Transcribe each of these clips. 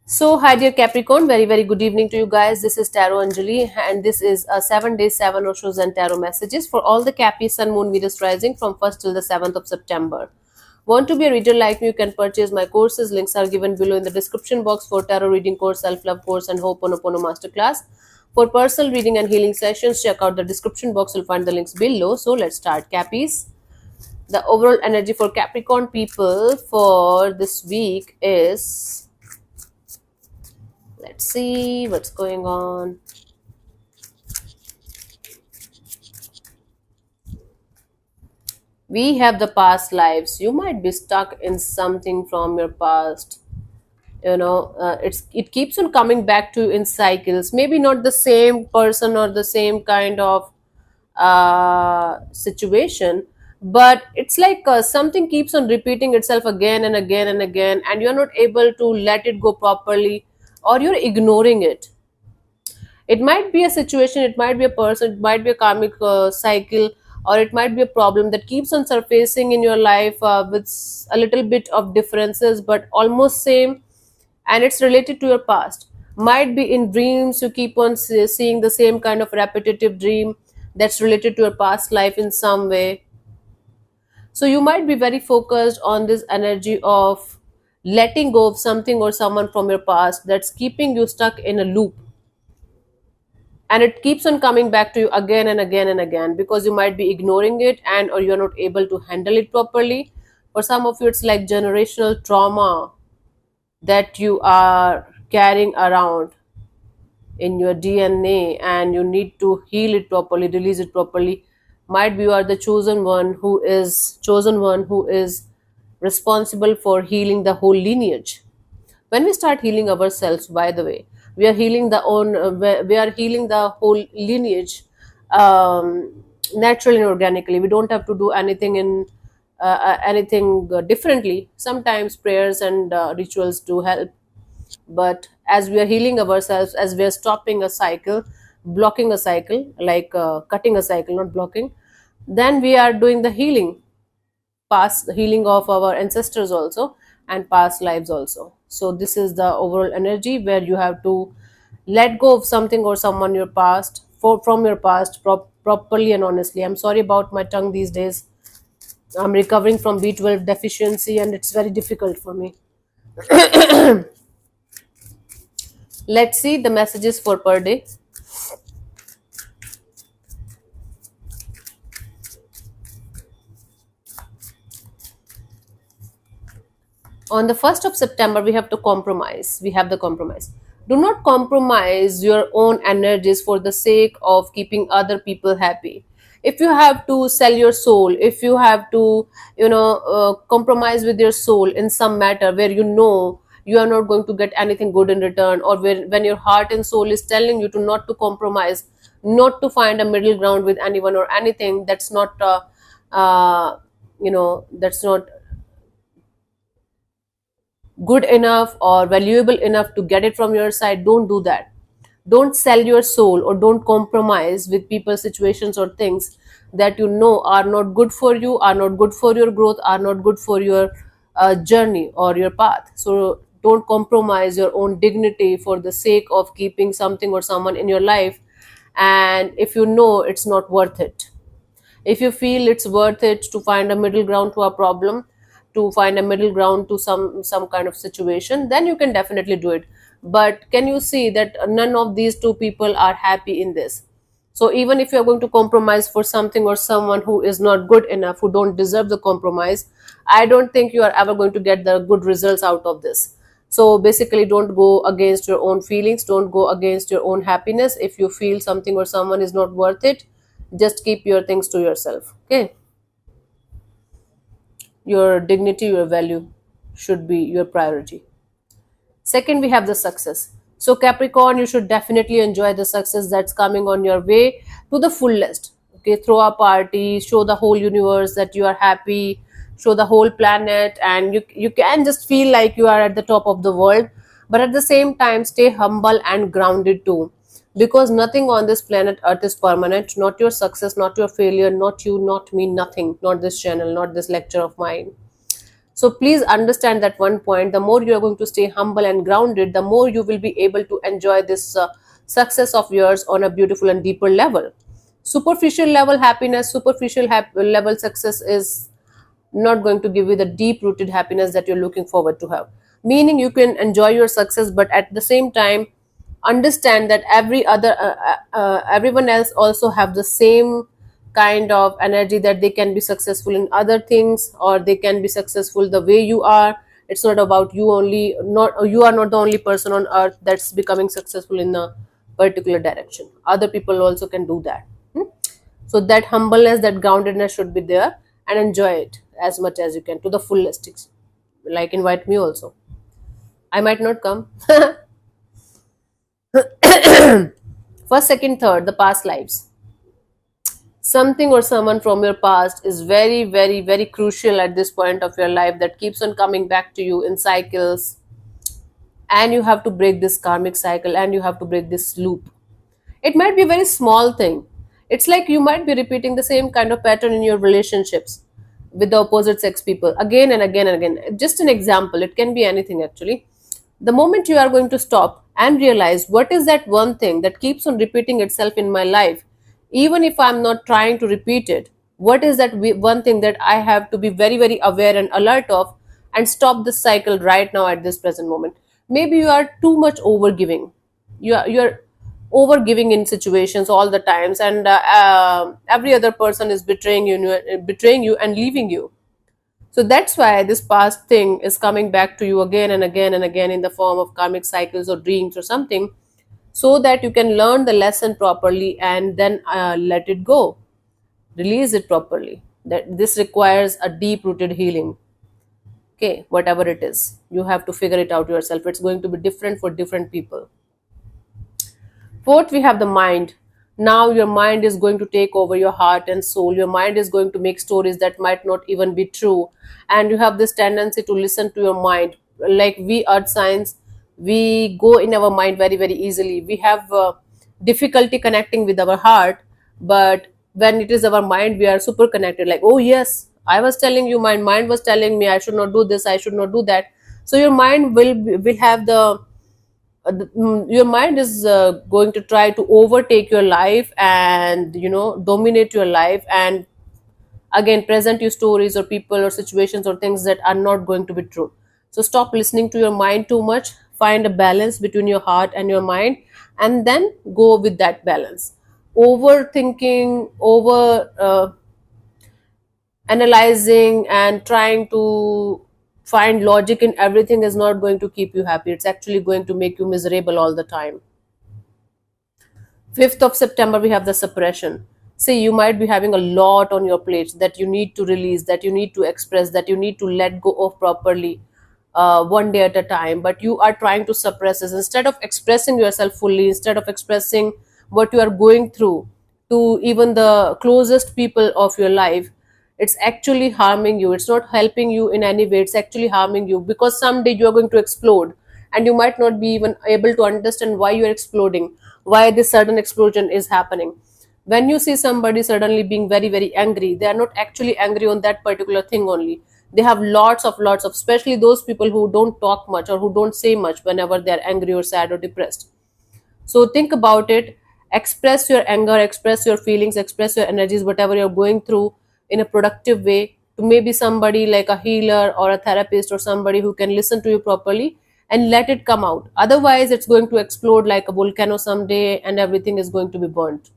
So, hi dear Capricorn, very good evening to you guys. This is Tarot Anjali, and this is a 7 day 7 Oshos and Tarot messages for all the Capi Sun Moon Venus rising from 1st till the 7th of September. Want to be a reader like me? You can purchase my courses. Links are given below in the description box for tarot reading course, self love course, and Ho'oponopono masterclass. For personal reading and healing sessions, check out the description box. You'll find the links below. So, let's start, Cappies. The overall energy for Capricorn people for this week is, let's see what's going on. We have the past lives. You might be stuck in something from your past. It keeps on coming back to you in cycles. Maybe not the same person or the same kind of situation, but it's like something keeps on repeating itself again and again and again, and you're not able to let it go properly, or you're ignoring it. It might be a situation, it might be a person, it might be a karmic cycle, or it might be a problem that keeps on surfacing in your life with a little bit of differences but almost same, and it's related to your past. Might be in dreams, you keep on seeing the same kind of repetitive dream that's related to your past life in some way. So you might be very focused on this energy of letting go of something or someone from your past that's keeping you stuck in a loop, and it keeps on coming back to you again and again and again because you might be ignoring it, and or you're not able to handle it properly. For some of you, it's like generational trauma that you are carrying around in your DNA, and you need to heal it properly, release it properly. Might be you are the chosen one who is responsible for healing the whole lineage. When we start healing ourselves, by the way, we are healing the own we are healing the whole lineage, naturally and organically. We don't have to do anything differently. Sometimes prayers and rituals do help, but as we are healing ourselves, as we are stopping a cycle, blocking a cycle, like cutting a cycle, not blocking, then we are doing the healing, past healing of our ancestors also, and past lives also. So this is the overall energy where you have to let go of something or someone your past, from your past, properly and honestly. I'm sorry about my tongue these days. I'm recovering from B12 deficiency, and it's very difficult for me. Let's see the messages for per day. On the 1st of September, we have to compromise. We have the compromise. Do not compromise your own energies for the sake of keeping other people happy. If you have to sell your soul, if you have to, compromise with your soul in some matter where you know you are not going to get anything good in return, or when your heart and soul is telling you to not to compromise, not to find a middle ground with anyone or anything, that's not that's not good enough or valuable enough to get it from your side. Don't do that. Don't sell your soul, or don't compromise with people, situations, or things that you know are not good for you, are not good for your growth, are not good for your journey or your path. So don't compromise your own dignity for the sake of keeping something or someone in your life, and if you know it's not worth it. If you feel it's worth it to find a middle ground to a problem, to find a middle ground to some kind of situation, then you can definitely do it. But can you see that none of these two people are happy in this? So even if you're going to compromise for something or someone who is not good enough, who don't deserve the compromise, I don't think you are ever going to get the good results out of this. So basically, don't go against your own feelings, don't go against your own happiness. If you feel something or someone is not worth it, just keep your things to yourself. Okay, your dignity, your value should be your priority. Second, we have the success. So Capricorn, you should definitely enjoy the success that's coming on your way to the fullest. Okay, throw a party, show the whole universe that you are happy, show the whole planet, and you can just feel like you are at the top of the world. But at the same time, stay humble and grounded too, because nothing on this planet Earth is permanent. Not your success, not your failure, not you, not me, nothing. Not this channel, not this lecture of mine. So please understand that one point: the more you are going to stay humble and grounded, the more you will be able to enjoy this success of yours on a beautiful and deeper level. Superficial level happiness, level success is not going to give you the deep rooted happiness that you're looking forward to have. Meaning, you can enjoy your success, but at the same time understand that everyone else also have the same kind of energy, that they can be successful in other things, or they can be successful the way you are. It's not about you only. Not You are not the only person on earth that's becoming successful in a particular direction. Other people also can do that. So that humbleness, that groundedness should be there, and enjoy it as much as you can to the fullest. Like, invite me also. I might not come. First, second, third, the past lives. Something or someone from your past is very, very, very crucial at this point of your life, that keeps on coming back to you in cycles, and you have to break this karmic cycle, and you have to break this loop. It might be a very small thing. It's like you might be repeating the same kind of pattern in your relationships with the opposite sex people again and again and again. Just an example, it can be anything actually. The moment you are going to stop and realize what is that one thing that keeps on repeating itself in my life, even if I'm not trying to repeat it, what is that one thing that I have to be very, very aware and alert of, and stop this cycle right now at this present moment. Maybe you are too much overgiving. You're over giving in situations all the times, and every other person is betraying you and leaving you. So that's why this past thing is coming back to you again and again and again in the form of karmic cycles or dreams or something, so that you can learn the lesson properly and then let it go, release it properly. That this requires a deep rooted healing. Okay, whatever it is, you have to figure it out yourself. It's going to be different for different people. Fourth, we have the mind. Now your mind is going to take over your heart and soul. Your mind is going to make stories that might not even be true. And you have this tendency to listen to your mind. Like we earth signs, we go in our mind very, very easily. We have difficulty connecting with our heart, but when it is our mind, we are super connected. Like, oh yes, I was telling you, my mind was telling me I should not do this, I should not do that. So your mind will have your mind is going to try to overtake your life, and dominate your life, and again present you stories or people or situations or things that are not going to be true. So stop listening to your mind too much. Find a balance between your heart and your mind, and then go with that balance. Overthinking, over analyzing, and trying to find logic in everything is not going to keep you happy. It's actually going to make you miserable all the time. 5th of September, we have the suppression. See, you might be having a lot on your plate that you need to release, that you need to express, that you need to let go of properly, one day at a time, but you are trying to suppress this. Instead of expressing yourself fully, instead of expressing what you are going through to even the closest people of your life, it's actually harming you. It's not helping you in any way. It's actually harming you, because someday you are going to explode, and you might not be even able to understand why you are exploding, why this sudden explosion is happening. When you see somebody suddenly being very, very angry, they are not actually angry on that particular thing only. They have lots of, especially those people who don't talk much or who don't say much whenever they are angry or sad or depressed. So think about it. Express your anger, express your feelings, express your energies, whatever you're going through, in a productive way, to maybe somebody like a healer or a therapist or somebody who can listen to you properly, and let it come out. Otherwise, it's going to explode like a volcano someday, and everything is going to be burnt.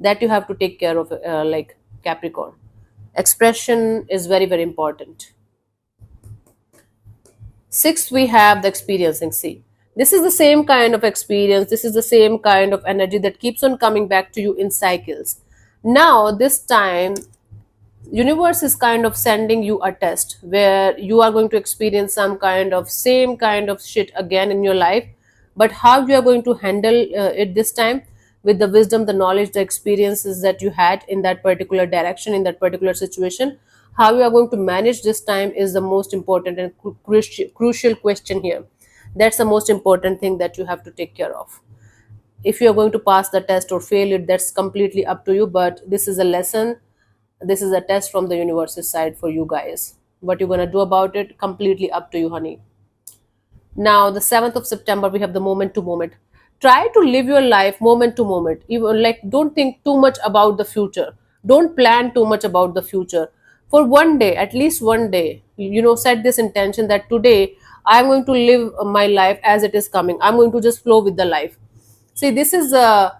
That you have to take care of, like Capricorn. Expression is very, very important. Sixth, we have the experiencing. See, this is the same kind of experience, this is the same kind of energy that keeps on coming back to you in cycles. Now, this time, universe is kind of sending you a test where you are going to experience some kind of same kind of shit again in your life, but how you are going to handle it this time, with the wisdom, the knowledge, the experiences that you had in that particular direction, in that particular situation, how you are going to manage this time is the most important and crucial question here. That's the most important thing that you have to take care of. If you are going to pass the test or fail it, that's completely up to you, but this is a lesson, this is a test from the universe's side for you guys. What you're going to do about it, completely up to you, honey. Now, the 7th of September, we have the moment to moment. Try to live your life moment to moment. Even like, don't think too much about the future. Don't plan too much about the future. For one day, at least one day, set this intention that today I'm going to live my life as it is coming. I'm going to just flow with the life. See, this is a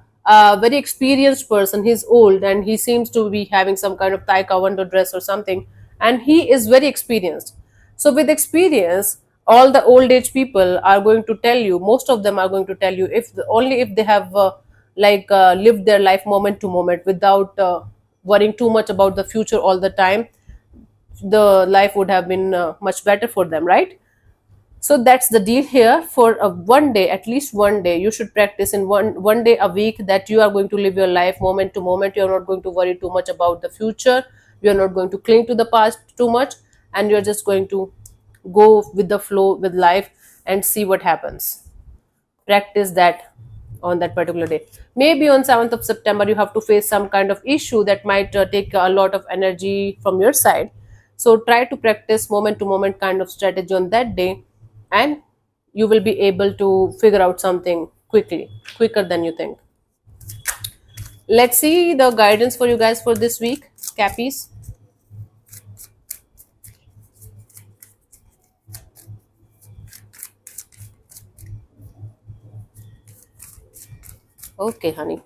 very experienced person. He's old and he seems to be having some kind of taekwondo dress or something, and he is very experienced. So, with experience, all the old age people are going to tell you. Most of them are going to tell you if only if they have lived their life moment to moment without worrying too much about the future all the time, the life would have been much better for them, right? So that's the deal here. For one day, at least one day, you should practice in one day a week that you are going to live your life moment to moment. You're not going to worry too much about the future. You're not going to cling to the past too much, and you're just going to go with the flow with life and see what happens. Practice that on that particular day. Maybe on 7th of September you have to face some kind of issue that might take a lot of energy from your side. So try to practice moment to moment kind of strategy on that day, and you will be able to figure out something quickly, quicker than you think. Let's see the guidance for you guys for this week, Cappies. Okay, honey.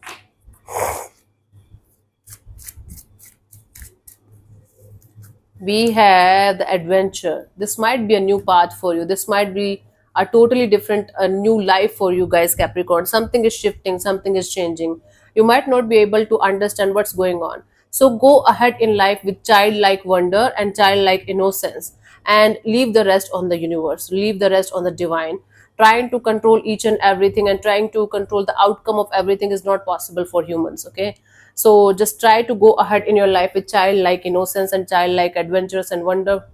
We have the adventure. This might be a new path for you. This might be a totally different, a new life for you guys, Capricorn. Something is shifting, something is changing. You might not be able to understand what's going on. So go ahead in life with childlike wonder and childlike innocence, and leave the rest on the universe, leave the rest on the divine. Trying to control each and everything and trying to control the outcome of everything is not possible for humans, okay? So just try to go ahead in your life with childlike innocence and childlike adventures and wonder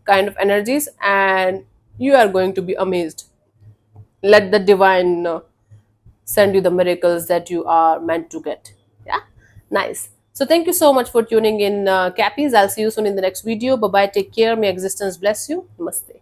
kind of energies, and you are going to be amazed. Let the divine send you the miracles that you are meant to get. Yeah, nice. So thank you so much for tuning in, Cappies. I'll see you soon in the next video. Bye bye. Take care. May existence bless you. Namaste.